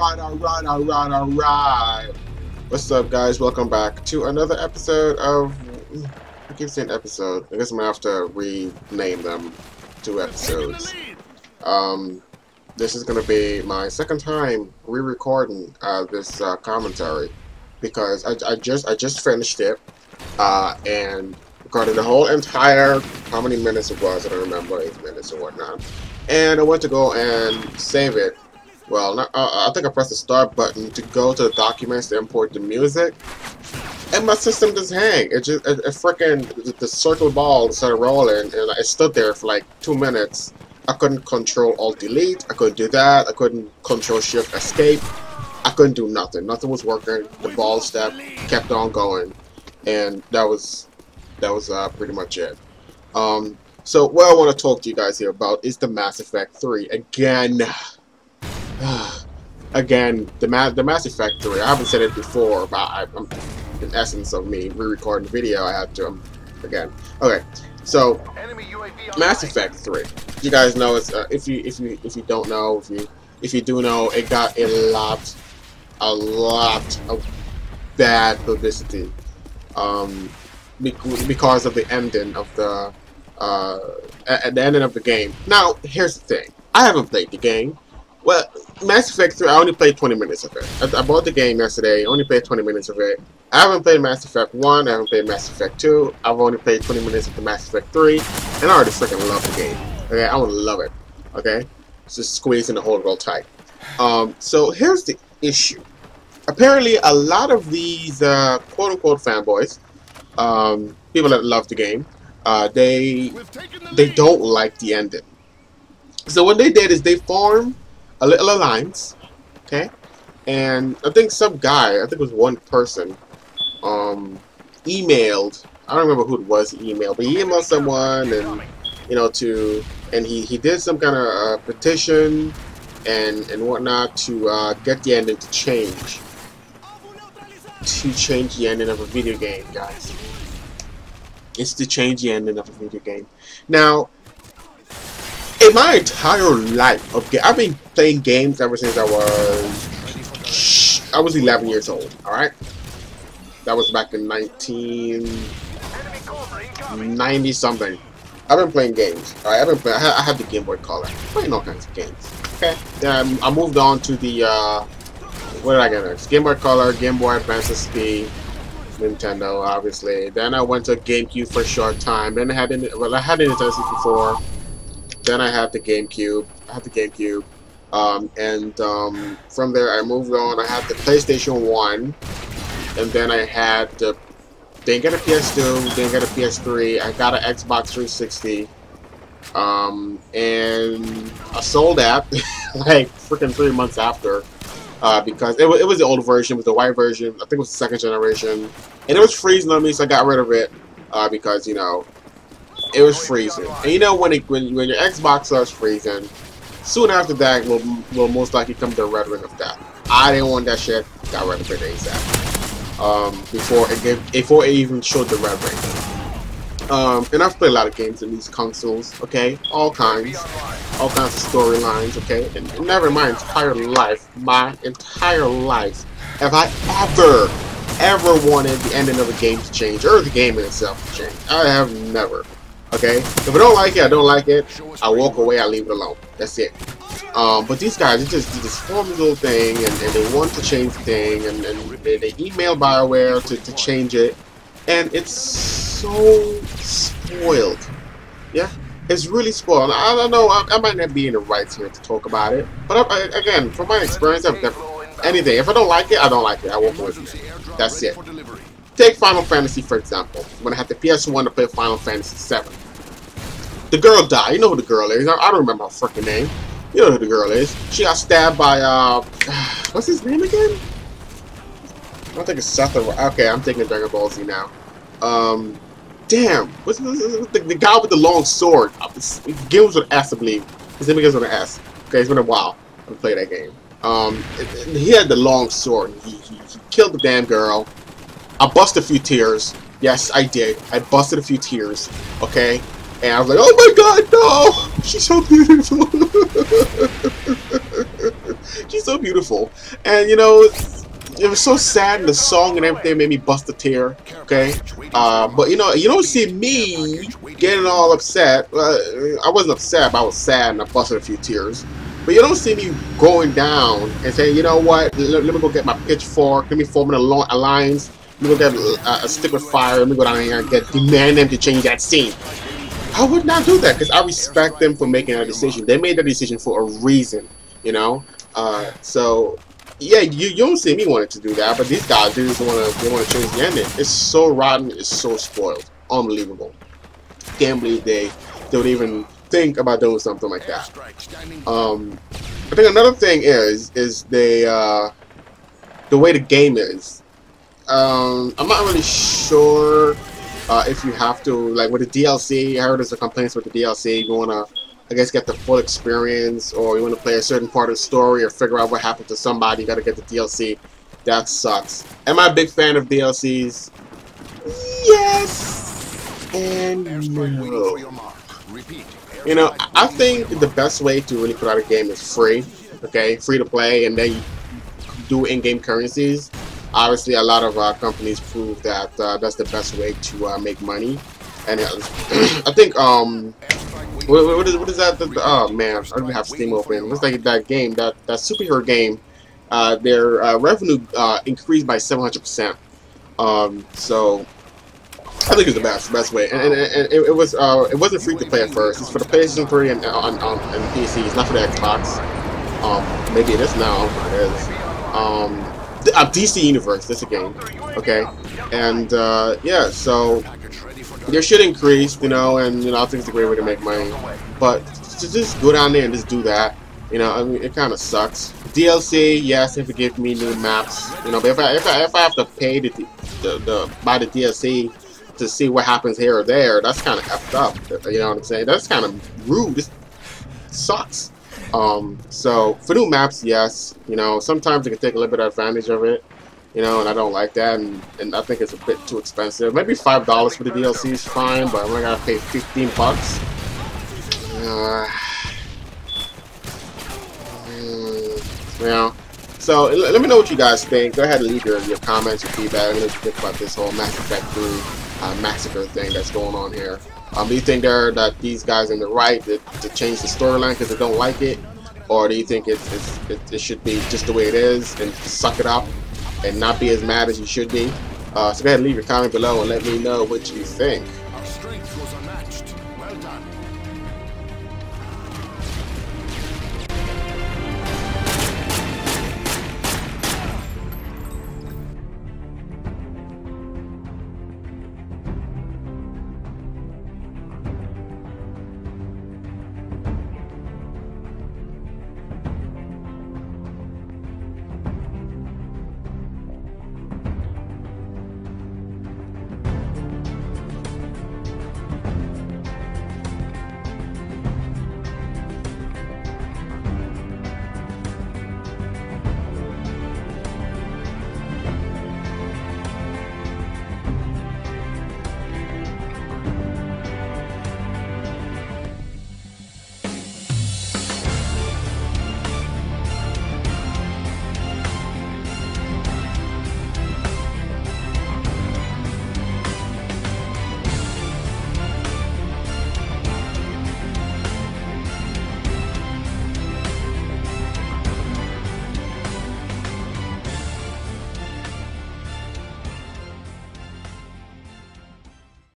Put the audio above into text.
Alright. What's up, guys? Welcome back to another episode of... I keep saying episode. I guess I'm gonna have to rename them to episodes. This is gonna be my second time re-recording this commentary because I just finished it and recorded the whole entire, how many minutes it was, I don't remember, 8 minutes or whatnot. And I went to go and save it. Well, I think I pressed the start button to go to the documents to import the music, and my system just hang. It freaking, the circle ball started rolling, and it stood there for like 2 minutes. I couldn't control Alt Delete. I couldn't do that. I couldn't control Shift Escape. I couldn't do nothing. Nothing was working. The ball step kept on going, and that was pretty much it. So what I want to talk to you guys here about is the Mass Effect 3 again. Again, the Mass Effect 3. I haven't said it before, but I'm in essence of me re-recording the video. I had to again. Okay, so Mass Effect 3. You guys know it's if you don't know, if you do know, it got a lot of bad publicity because of the ending of the at the ending of the game. Now, here's the thing. I haven't played the game. Well, Mass Effect 3, I only played 20 minutes of it. I bought the game yesterday, only played 20 minutes of it. I haven't played Mass Effect 1, I haven't played Mass Effect 2, I've only played 20 minutes of the Mass Effect 3, and I already freaking love the game. Okay, I would love it. Okay? It's just squeezing the whole real tight. So here's the issue. Apparently, a lot of these quote-unquote fanboys, people that love the game, they don't like the ending. So what they did is they formed a little alliance, okay, and I think some guy, I think it was one person, emailed, I don't remember who it was he emailed, but he emailed someone, and you know, and he did some kind of petition and whatnot to get the ending to change the ending of a video game, guys. It's to change the ending of a video game. Now, in my entire life of I've been playing games ever since I was 11 years old. All right, that was back in 1990 something. I've been playing games. All right, I had the Game Boy Color, playing all kinds of games. Okay, then I moved on to the what did I get next? Game Boy Color, Game Boy Advance SP, Nintendo, obviously. Then I went to GameCube for a short time. Then I had the Nintendo 64. Then I had the GameCube. From there I moved on. I had the PlayStation 1, and then I had didn't get a PS2, didn't get a PS3. I got an Xbox 360, and I sold that like freaking 3 months after, because it was the old version, it was the white version. I think it was the second generation, and it was freezing on me, so I got rid of it because, you know, it was freezing. And you know, when your Xbox starts freezing, soon after that will most likely come the red ring of death. I didn't want that shit. Got rid of it ASAP. Before it even showed the red ring. And I've played a lot of games in these consoles. Okay, all kinds of storylines. Okay, and never my entire life, have I ever wanted the ending of a game to change, or the game in itself to change. I have never. Okay, if I don't like it, I don't like it. I walk away, I leave it alone. That's it. But these guys, they just form this little thing, and they want to change the thing, and they email BioWare to change it, and it's so spoiled. Yeah, it's really spoiled. I don't know, I might not be in the rights here to talk about it, but again, from my experience, I've never anything. If I don't like it, I don't like it. I walk away from it. That's it. Take Final Fantasy, for example. When I had the PS1 to play Final Fantasy 7. The girl died. You know who the girl is. I don't remember her freaking name. You know who the girl is. She got stabbed by, what's his name again? I don't think it's Seth or... Okay, I'm thinking Dragon Ball Z now. Damn. What's the guy with the long sword? It begins with an S, I believe. His name begins with an S. Okay, it's been a while. I've played that game. He had the long sword. He killed the damn girl. I busted a few tears. Yes, I did. I busted a few tears. Okay? And I was like, oh my god, no! She's so beautiful! she's so beautiful, and you know, it was so sad. The song and everything made me bust a tear. Okay, but you know, you don't see me getting all upset. I wasn't upset, but I was sad and I busted a few tears. But you don't see me going down and saying, you know what? Let me go get my pitchfork. Let me form an alliance. Let me go get a stick with fire. Let me go down here and demand them to change that scene. I would not do that because I respect them for making that decision. They made that decision for a reason, you know. So yeah, you don't see me wanting to do that, but these guys do want to change the ending. It's so rotten. It's so spoiled. Unbelievable. Can't believe they don't even think about doing something like that. I think another thing is the way the game is. I'm not really sure if you have to, like with the DLC. I heard there's a complaints with the DLC. You wanna, I guess, get the full experience, or you wanna play a certain part of the story, or figure out what happened to somebody. You gotta get the DLC. That sucks. Am I a big fan of DLCs? Yes and no. You know, I think the best way to really put out a game is free. Okay, free to play, and then you do in-game currencies. Obviously, a lot of companies prove that that's the best way to make money. And I think what is that? Oh man, I don't have Steam open. Looks like that game, that superhero game, their revenue increased by 700%. So I think it's the best way, and it wasn't free to play at first. It's for the PlayStation 3 and PC. It's not for the Xbox. Maybe it is now. It is. DC Universe. That's a game. Okay, and yeah. So there should increase, you know, and you know I think it's a great way to make money. But to just go down there and just do that, you know, I mean, it kind of sucks. DLC, yes, if it gives me new maps, you know, but if I have to pay buy the DLC to see what happens here or there, that's kind of effed up. You know what I'm saying? That's kind of rude. This sucks. So for new maps, yes, you know, sometimes you can take a little bit of advantage of it, you know, and I don't like that, and I think it's a bit too expensive. Maybe $5 for the DLC is fine, but I'm not gonna pay $15. You know. So let me know what you guys think. Go ahead and leave your comments, your feedback. Let me know what you think about this whole Mass Effect 3 massacre thing that's going on here. Do you think that these guys are in the right to change the storyline because they don't like it, or do you think it should be just the way it is and suck it up and not be as mad as you should be? So go ahead and leave your comment below and let me know what you think.